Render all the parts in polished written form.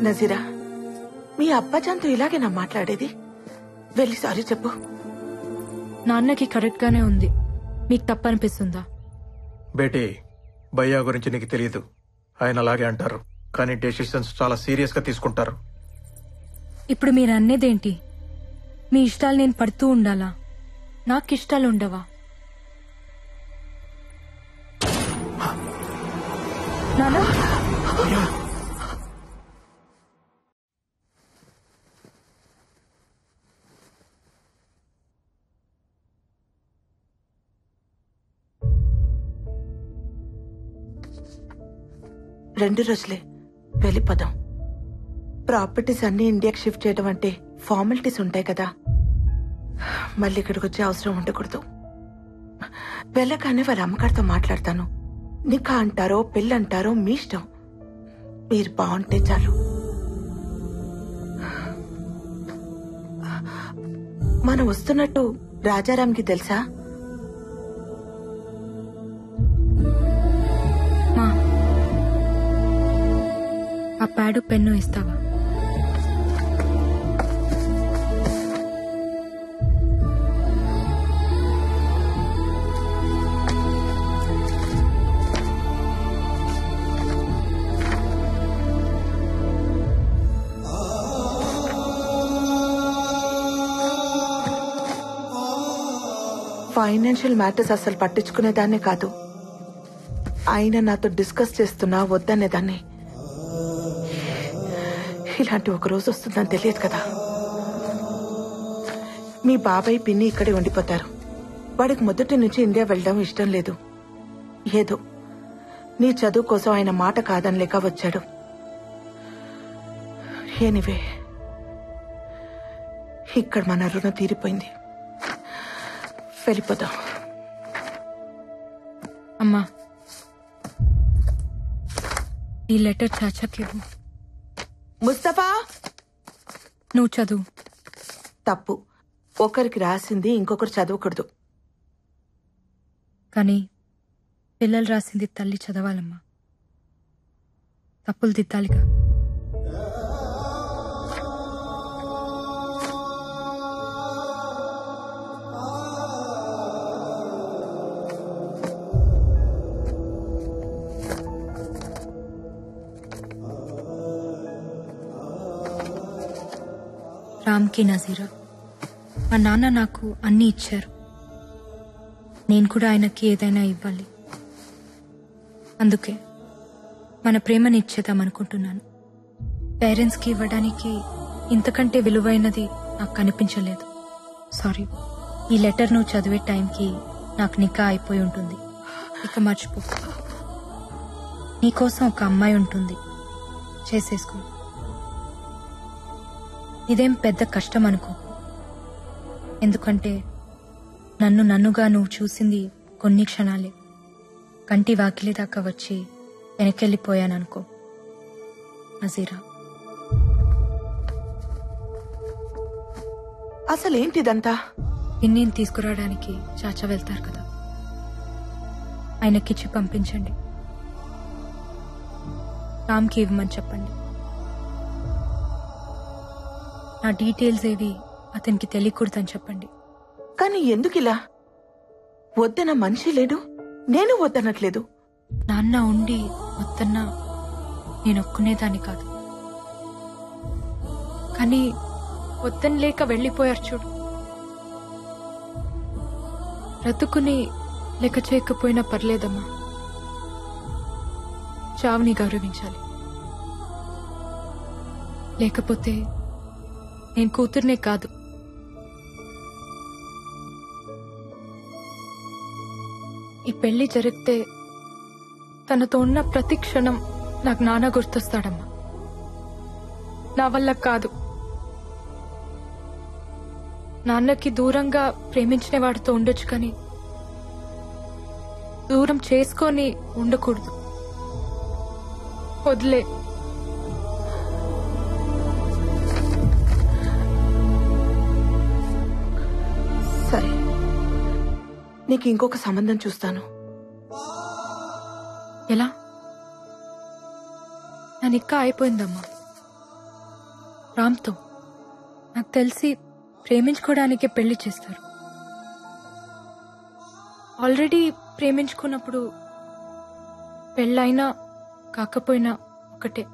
నజీరా, మీ అబ్బాజాన్తో ఇలాగేనా మాట్లాడేది? వెళ్ళి సారీ చెప్పు. నాన్నకి కరెక్ట్ గానే ఉంది, మీకు తప్పనిపిస్తుందా? బేటీ, భయ్యా గురించి నీకు తెలియదు. ఆయన అలాగే అంటారు, కానీ డెసిషన్స్ చాలా సీరియస్ గా తీసుకుంటారు. ఇప్పుడు మీరు అన్నేదేంటి? మీ ఇష్టాలు నేను పడుతూ ఉండాలా? నాకు ఇష్టాలు ఉండవా? నానా, రెండు రోజులే, వెళ్ళిపోదాం. ప్రాపర్టీస్ అన్ని ఇండియాకి షిఫ్ట్ చేయడం అంటే ఫార్మాలిటీస్ ఉంటాయి కదా, మళ్ళీ ఇక్కడికి వచ్చే అవసరం ఉండకూడదు. వెళ్ళగానే వాళ్ళ అమ్మగారితో మాట్లాడతాను. నికా అంటారో పెళ్ళి అంటారో మీ ఇష్టం, మీరు బాగుంటే చాలు. మనం వస్తున్నట్టు రాజారాంకి తెలుసా? ఆ ప్యాడు పెన్ను ఇస్తావా? ఫైనాన్షియల్ మ్యాటర్స్ అసలు పట్టించుకునేదాన్నే కాదు. ఆయన నాతో డిస్కస్ చేస్తున్నా వద్దనేదాన్ని. ఇలాంటి ఒక రోజు వస్తుందని తెలియదు కదా. మీ బాబాయ్ పిన్ని ఇక్కడే ఉండిపోతారు. వాడికి మొదటి నుంచి ఇండియా వెళ్ళడం ఇష్టం లేదు. ఏదో నీ చదువు కోసం ఆయన మాట కాదనలేక వచ్చాడు. ఎనీవే, ఇక్కడ మన రుణం తీరిపోయింది, వెళ్ళిపోదాం. అమ్మా, ఈ లెటర్ చాచాకి ఇవ్వు. ముస్తఫా, నువ్వు చదువు. తప్పు. ఒకరికి రాసింది ఇంకొకరు చదవకూడదు. కానీ పిల్లలు రాసింది తల్లి చదవాలమ్మా. తప్పులు దిద్దాలిగా. రామ్కి నజీరా, మా నాన్న నాకు అన్నీ ఇచ్చారు. నేను కూడా ఆయనకి ఏదైనా ఇవ్వాలి. అందుకే మన ప్రేమని ఇచ్చేద్దామనుకుంటున్నాను. పేరెంట్స్కి ఇవ్వడానికి ఇంతకంటే విలువైనది నాకు కనిపించలేదు. సారీ. ఈ లెటర్ నువ్వు చదివే టైంకి నాకు నికా అయిపోయి ఉంటుంది. ఇక మర్చిపో. నీకోసం ఒక అమ్మాయి ఉంటుంది, చేసేసుకో. ఇదేం పెద్ద కష్టం అనుకో. ఎందుకంటే నన్నుగా నువ్వు చూసింది కొన్ని క్షణాలే. కంటి వాకిలి దాకా వచ్చి వెనకెళ్ళిపోయాననుకో. నజీరా, అసలేంటిదంతా? పిన్నిని తీసుకురావడానికి చాచా వెళ్తారు కదా, ఆయనకిచ్చి పంపించండి. రామ్కి ఇవ్వమని చెప్పండి. నా డీటెయిల్స్ ఏవి అతనికి తెలియకూడదని చెప్పండి. కానీ ఎందుకిలా? వద్దన మనిషి లేడు, నేను వద్దనట్లేదు. నాన్న ఉండి వద్దన్నా నేను ఒక్కునేదాన్ని కాదు. కానీ వద్దని లేక వెళ్ళిపోయారు చూడు. బ్రతుకుని లెక్క చేయకపోయినా పర్లేదమ్మా. చావుని గౌరవించాలి. లేకపోతే నేను కూతుర్నే కాదు, ఈ పెళ్లి జరిగితే తనతో ఉన్న ప్రతి క్షణం నాకు నాన్న గుర్తొస్తాడమ్మా. నా వల్ల కాదు. నాన్నకి దూరంగా ప్రేమించిన వాడితో ఉండొచ్చు, కానీ దూరం చేసుకొని ఉండకూడదు. వదిలే. సరే, నీకు ఇంకొక సంబంధం చూస్తాను. ఎలా? నా నిక్క అయిపోయిందమ్మా. రామ్తో. నాకు తెలిసి ప్రేమించుకోవడానికే పెళ్లి చేస్తారు. ఆల్రెడీ ప్రేమించుకున్నప్పుడు పెళ్ళైనా కాకపోయినా ఒకటే.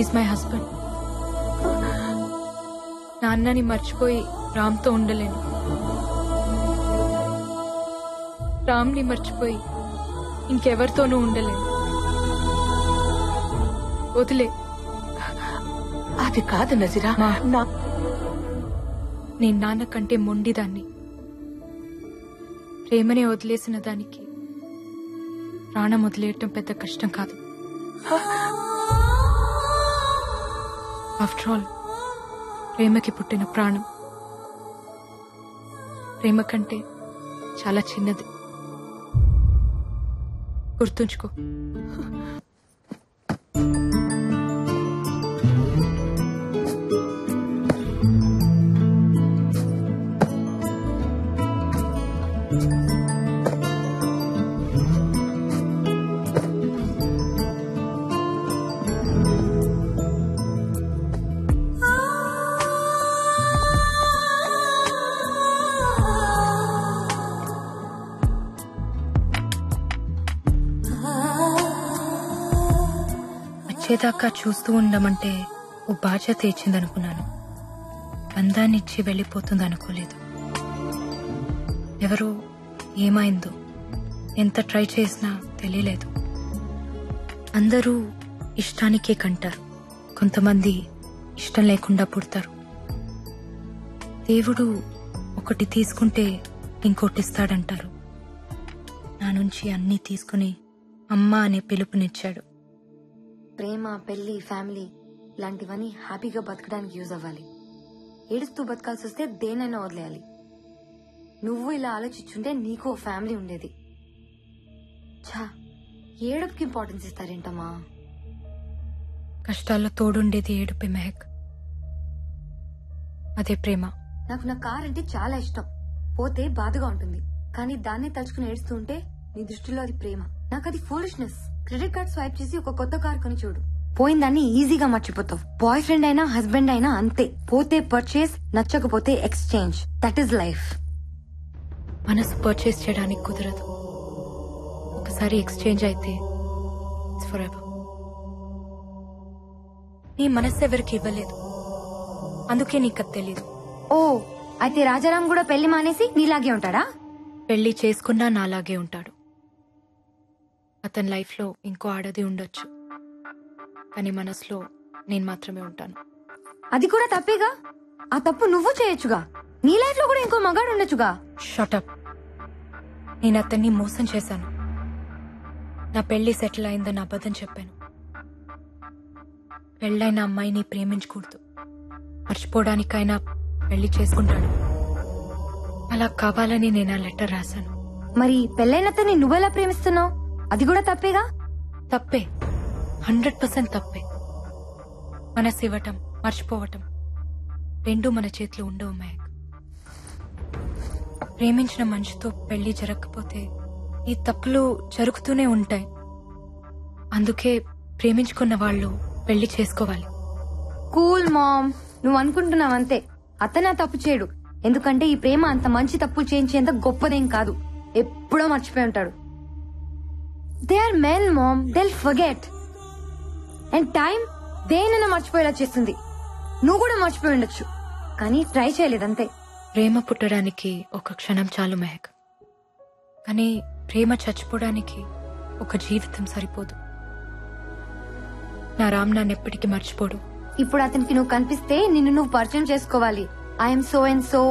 Is my husband. నాన్నని మర్చిపోయి రామ్తో ఉండలేను. రామ్ని మర్చిపోయి ఇంకెవరితోనూ ఉండలేను. వదిలే. అది కాదు నజీరా. నేను నాన్న కంటే మొండిదాన్ని. ప్రేమనే వదిలేసిన దానికి ప్రాణం వదిలేయటం పెద్ద కష్టం కాదు. ఆఫ్టర్ ఆల్ ప్రేమకి పుట్టిన ప్రాణం ప్రేమ కంటే చాలా చిన్నది. గుర్తుంచుకో. వచ్చేదాకా చూస్తూ ఉండమంటే ఓ బాధ్యత ఇచ్చిందనుకున్నాను. బంధాన్ని ఇచ్చి వెళ్ళిపోతుంది అనుకోలేదు. ఎవరో ఏమైందో ఎంత ట్రై చేసినా తెలియలేదు. అందరూ ఇష్టానికే కంటారు, కొంతమంది ఇష్టం లేకుండా పుడతారు. దేవుడు ఒకటి తీసుకుంటే ఇంకోటిస్తాడంటారు. నా నుంచి అన్నీ తీసుకుని అమ్మ అనే పిలుపునిచ్చాడు. ప్రేమ, పెళ్లి, ఫ్యామిలీ ఇలాంటివన్నీ హ్యాపీగా బతకడానికి యూజ్ అవ్వాలి. ఏడుస్తూ బతకాల్సి వస్తే దేనైనా వదిలేయాలి. నువ్వు ఇలా ఆలోచించుంటే నీకు ఓ ఫ్యామిలీ ఉండేది. ఛా, ఏడుపుకి ఇంపార్టెన్స్ ఇస్తారేంటమ్మా? కష్టాల్లో తోడుండేది ఏడుపే మెహక్. అదే ప్రేమ. నాకు నా కార్ అంటే చాలా ఇష్టం. పోతే బాధగా ఉంటుంది, కానీ దాన్నే తలుచుకుని ఏడుస్తూ ఉంటే నీ దృష్టిలో అది ప్రేమ. నాకు అది ఫూలిష్నెస్. క్రెడిట్ కార్డ్ స్వైప్ చేసి ఒక కొత్త కార్ కొని చూడు, పోయిందాన్ని ఈజీగా మర్చిపోతావు. బాయ్ ఫ్రెండ్ అయినా హస్బెండ్ అయినా అంతే. పోతే పర్చేస్, నచ్చకపోతే ఎక్స్చేంజ్. That is life. మనసు పర్చేస్ చేయడానికి కుదరదు. ఒకసారి ఎక్స్చేంజ్ అయితే ఇట్స్ ఫర్ ఎవర్. నీ మనసు ఎవరికి ఇవ్వలేదు, అందుకే నీకు అది తెలీదు. ఓ, అయితే రాజారాం కూడా పెళ్లి మానేసి నీలాగే ఉంటాడా? పెళ్లి చేసుకున్నా నాలాగే ఉంటాడు. అతని లైఫ్ లో ఇంకో ఆడది ఉండొచ్చు, కానీ మనసులో నేను మాత్రమే ఉంటాను. అది కూడా తప్పేగా. ఆ తప్పు నువ్వు చేయొచ్చుగా. నీ లైఫ్ లో కూడా ఇంకో మగాడు ఉండొచ్చుగా. షటప్. నేను అతన్ని మోసం చేశాను. నా పెళ్లి సెటిల్ అయిందని అబద్ధం చెప్పాను. పెళ్ళైన అమ్మాయిని ప్రేమించకూడదు, మర్చిపోవడానికైనా పెళ్లి చేసుకుంటాడు. అలా కావాలని నేను ఆ లెటర్ రాశాను. మరి పెళ్ళైనతని నువ్వెలా ప్రేమిస్తున్నావు? అది కూడా తప్పేగా. తప్పే, 100% తప్పే. మనసు ఇవ్వటం, మర్చిపోవటం రెండూ మన చేతిలో ఉండవు మెహక్. ప్రేమించిన మనిషితో పెళ్లి జరగకపోతే ఈ తప్పులు జరుగుతూనే ఉంటాయి. అందుకే ప్రేమించుకున్న వాళ్ళు పెళ్లి చేసుకోవాలి. కూల్ మామ్, నువ్వు అనుకుంటున్నావంతే. అతను ఆ తప్పు చేయడు, ఎందుకంటే ఈ ప్రేమ అంత మంచి తప్పులు చేయించేంత గొప్పదేం కాదు. ఎప్పుడో మర్చిపోయి ఉంటాడు. They are men mom, they'll forget. And time దేనైనా మర్చిపోయేలా చేస్తుంది. నువ్వు కూడా మర్చిపోయి ఉండొచ్చు, కానీ ట్రై చేయలేదంతే. ప్రేమ పుట్టడానికి ఒక క్షణం చాలు మెహక్, కానీ ప్రేమ చచ్చిపోవడానికి ఒక జీవితం సరిపోదు. నా రామ్ నన్ను ఎప్పటికీ మర్చిపోడు. ఇప్పుడు అతనికి నువ్వు కనిపిస్తే నిన్ను నువ్వు పరిచయం చేసుకోవాలి. ఐఎమ్ సో అండ్ సో,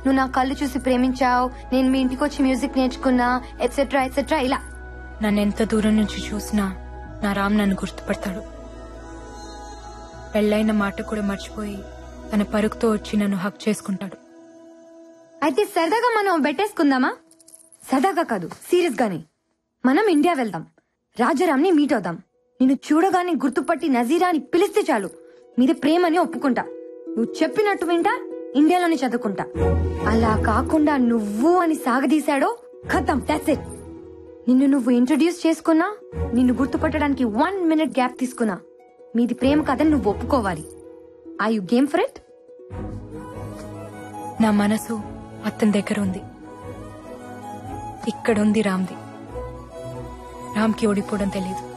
నువ్వు నా కళ్ళు చూసి ప్రేమించావు, నేను మీ ఇంటికి వచ్చి మ్యూజిక్ నేర్చుకున్నా, ఎట్సెట్రా ఎట్సెట్రా. ఇలా నన్ను ఎంత దూరం నుంచి చూసినా నా రామ్ నన్ను గుర్తుపడతాడు. పెళ్ళైన మాట కూడా మర్చిపోయి తన పరుగుతో వచ్చి నన్ను హక్ చేసుకుంటాడు. అయితే సరదాగా మనం బెట్టేసుకుందామా? సరదాగా కాదు, సీరియస్ గానే. మనం ఇండియా వెళ్దాం, రాజారాంని మీట్ అవుదాం. నిన్ను చూడగానే గుర్తుపట్టి నజీరా అని పిలిస్తే చాలు, మీదే ప్రేమని ఒప్పుకుంటా. నువ్వు చెప్పినట్టు వింటా, ఇండియాలోనే చదువుకుంటా. అలా కాకుండా నువ్వు అని సాగదీశాడో ఖతం, దట్స్ ఇట్. నిన్ను నువ్వు ఇంట్రొడ్యూస్ చేసుకున్నా, నిన్ను గుర్తుపట్టడానికి 1 minute గ్యాప్ తీసుకున్నా, మీది ప్రేమ కథని నువ్వు ఒప్పుకోవాలి. I you game for it? నా మనసు అతని దగ్గర ఉంది. ఇక్కడుంది రామ్ది. రామ్కి ఓడిపోవడం తెలీదు.